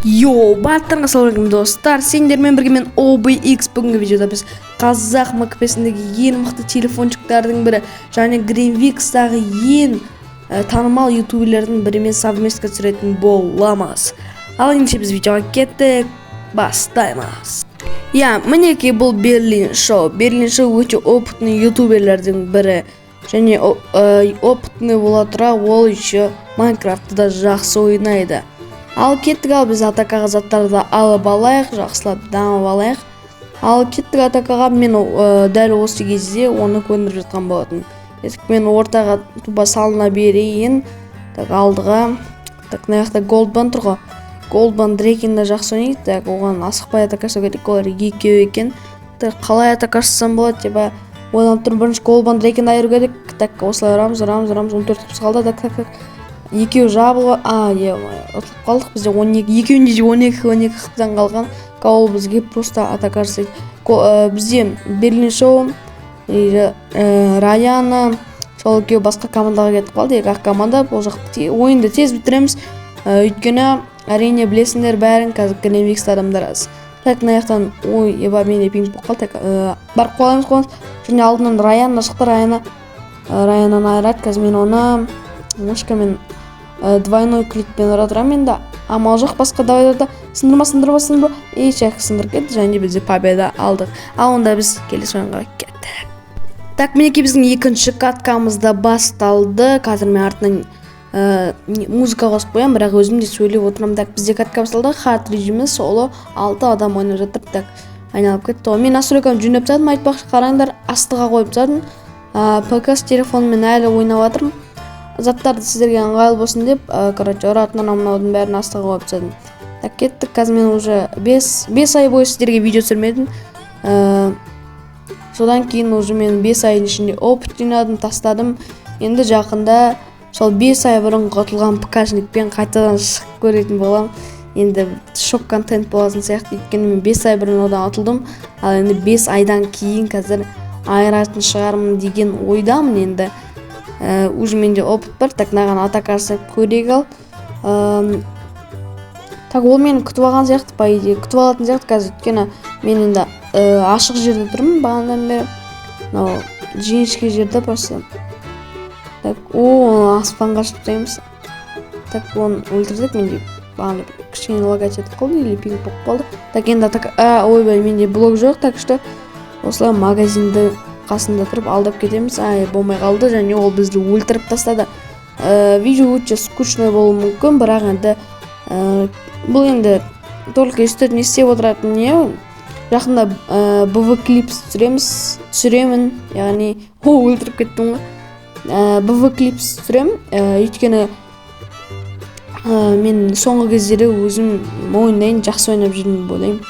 Баттырыңа саламалейкум достар, сендермен бірге мен OBX. Бүгінгі видеода біз қазақ МКПсіндегі ең мықты телефончиктардың бірі және Greenvix'тағы ең танымал ютуберлердің бірімен совместно түсіретін боламыз. Ал ендеше біз видеоға кеттік, бастаймыз. Мінекей бұл Берлин Шоу. Берлин Шоу өте опытный ютуберлердің бірі және опытный бола тұра ол еще Майнкрафтты да жақсы ойнайды. Ал кеттік, біз атакаға заттарды алып алайық, жақсылап дамып алайық. Ал кеттік атакаға, мен дәл осы кезде оны көндіріп жатқан болатын. Мен ортаға туба салына берейін. Алдыға мына Голдбан тұрға. Голдбан Дрейкинді жақсы ойнайды. Оған асықпай атакашы керек, олар екеу екен. Қалай атакашысам болады деп ойланып тұрмын. Бірінші Голдбан Дрейкинді айыру керек. Осылай ұрамыз 14 қыз қалды. Екеу жабылға, ұтылып қалдық. Бізде 12, екеуінде де 12 қыптан қалған. Ол бізге просто атака жасайды. Бізде Берлин Шоу, Раяна, сол екеу басқа командаға кетіп қалды. Екі команда, бұл жақты ойынды тез бітіреміз. Өйткені әрине білесіңдер бәрін, қазір Greenvix адамдар аз. Мына жақтан менде пинг болып қалды. Барып қолаймыз. Және алдынан Раяна шықты. Раянаны айырады. Қазір мен оны мен двойной кликпен ұратырам енді. Амал жоқ, басқа давайларда сындырма. Чәк сындырып кетті және бізде победа алдық. Ал онда біз келесі ойынға кеттік. Мінекей біздің екінші каткамызда басталды. Қазір мен артынан музыка қосып қоям, бірақ өзім де сөйлеп отырам. Бізде катка басталды. Хард режимі соло 6 адам ойнап жатыр. Айналып кетті. Мен настройканы жөндеп тастадым, айтпақшы, қараңдар, астыға қойып тастадым. ПК с телефонымен әлі ойнап жатырмын. Заттарды сіздерге ыңғайлы болсын деп, ұратынан амынаудың бәрін астыға қойып тастадым. Кеттік, қазір мен уже 5 ай бойы сіздерге видео түсірмедім. Содан кейін уже мен 5 айдың ішінде опыт жинадым, тастадым. Енді жақында сол 5 ай бұрын құтылған ПКшникпен қайтадан шығып көретін болам. Енді шок контент болатын сияқты, өйткені мен 5 ай бұрын одан ұтылдым. Ал енді 5 айдан кейін қазір айыратын шығармын деген ойдамын енді. Уже менде опыт бар. Наған атака жасап көрейік ал. Ол мені күтіп алған сияқты, по идее күтіп алатын сияқты қазір, өйткені мен енді ашық жерде тұрмын бағанадан бері. Жіңішке жерде просто. Оны аспанға шығып оны өлтірдік. Менде бағана кішкене логачет қылды или пинг болып қалды. Енді атака, ойбай, менде блок жоқ, так что осылай магазинді қасында тұрып алдап кетеміз. Болмай қалды және ол бізді өлтіріп тастады. Видео өте скучный болуы мүмкін, бірақ енді бұл енді только не істеп отыратын не. Жақында BV клипс түсіремін, яғни өлтіріп кеттім ғой. BV клипс түсіремін, өйткені мен соңғы кездері өзім ойындайын жақсы ойнап жүрмін болайым.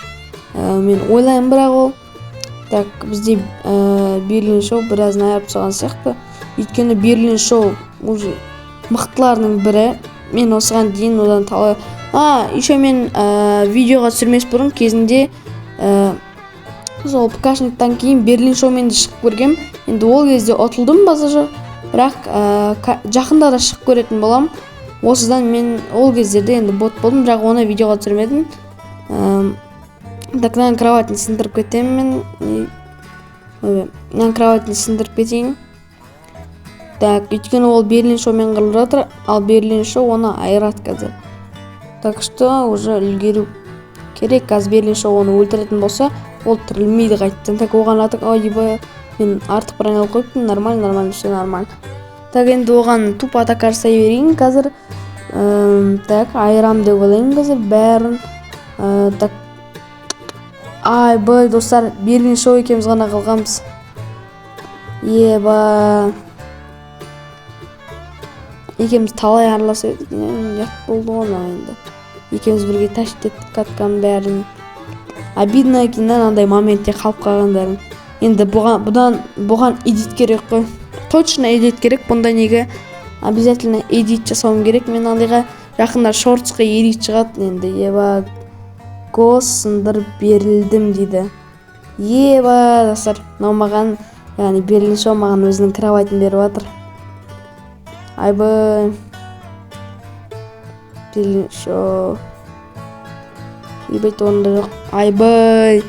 Мен ойлаймын, бірақ ол бізде Берлин Шоу біраз айырып тастаған сияқты. Өйткені Берлин Шоу уже мықтыларының бірі. Мен осыған дейін одан талай. Еще мен видеоға түсірмес бұрын кезінде сол ПКшниктан кейін Берлин Шоумен де шығып көргем. Енді ол кезде ұтылдым база жоқ, бірақ жақында да шығып көретін болам. Осыдан мен ол кездерде енді бот болдым, бірақ оны видеоға түсірмедім. Мына кроватын сындырып кетемін мен. Мына кроватын сындырып кетейін. Өйткені ол Берлин Шоумен қырылып жатыр, ал Берлин Шоу оны айырады қазір. Так что уже үлгеру керек. Қазір Берлин Шоу оны өлтіретін болса, ол тірілмейді қайттан. Оған мен артық бір айналып қойыптым. Нормально, все нормально. Енді оған туп атака жасай берейін қазір. Айырам деп ойлаймын қазір бәрін. Достар, Берлин Шоу екеміз ғана қалғанбыз. Екеміз талай аралас едік, ұят болды оны енді. Екеміз бірге тәшт еттік катканың бәрін. Обидно екеннен андай моментте қалып қалғандарын. Енді бұған эдит керек қой. Точно эдит керек. Бұнда неге обязательно эдит жасауым керек. Мен андайға жақында шортсқа эдит шығады. Енді гос сындырып берілдім дейді. Достар, маған, яғни Берлин Шоу маған өзінің кроватын беріп жатыр. Берлин Шоу ойбай орында жоқ. Айбай.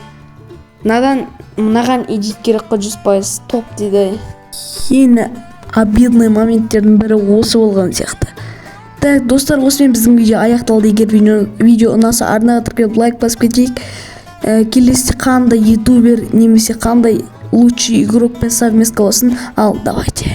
Мынаған эдит керек қой 100% топ дейді. Ең обидный моменттердің бірі осы болған сияқты. Так, достар, осымен біздің видео аяқталды. Егер видео ұнаса арнаға тіркеліп лайк басып кетейік. Келесі қандай ютубер немесе қандай лучший игрокпен совместка болсын. Ал давайте.